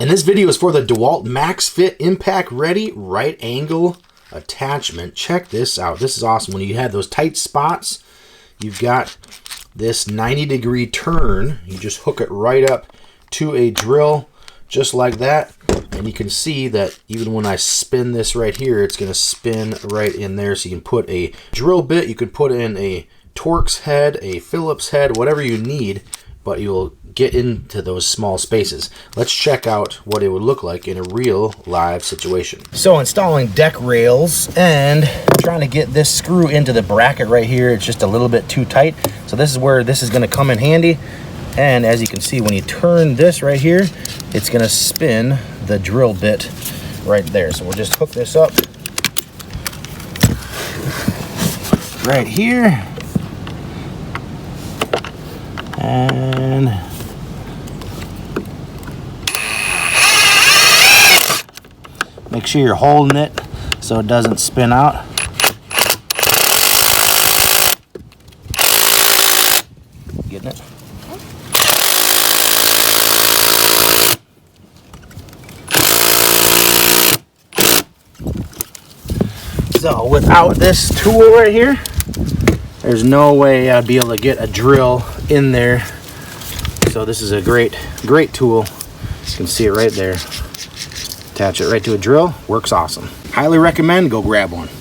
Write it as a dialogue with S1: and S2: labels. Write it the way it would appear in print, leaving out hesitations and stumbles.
S1: And this video is for the DEWALT Max Fit Impact Ready Right Angle Attachment. Check this out. This is awesome. When you have those tight spots, you've got this 90-degree turn. You just hook it right up to a drill just like that. And you can see that even when I spin this right here, it's going to spin right in there. So you can put a drill bit, you could put in a Torx head, a Phillips head, whatever you need, but you'll get into those small spaces. Let's check out what it would look like in a real live situation. So installing deck rails and trying to get this screw into the bracket right here. It's just a little bit too tight. So this is where this is going to come in handy. And as you can see, when you turn this right here, it's going to spin the drill bit right there. So we'll just hook this up right here. And make sure you're holding it so it doesn't spin out. Getting it? So without this tool right here, there's no way I'd be able to get a drill in there. So this is a great tool. You can see it right there. Attach it right to a drill. Works awesome. Highly recommend. Go grab one.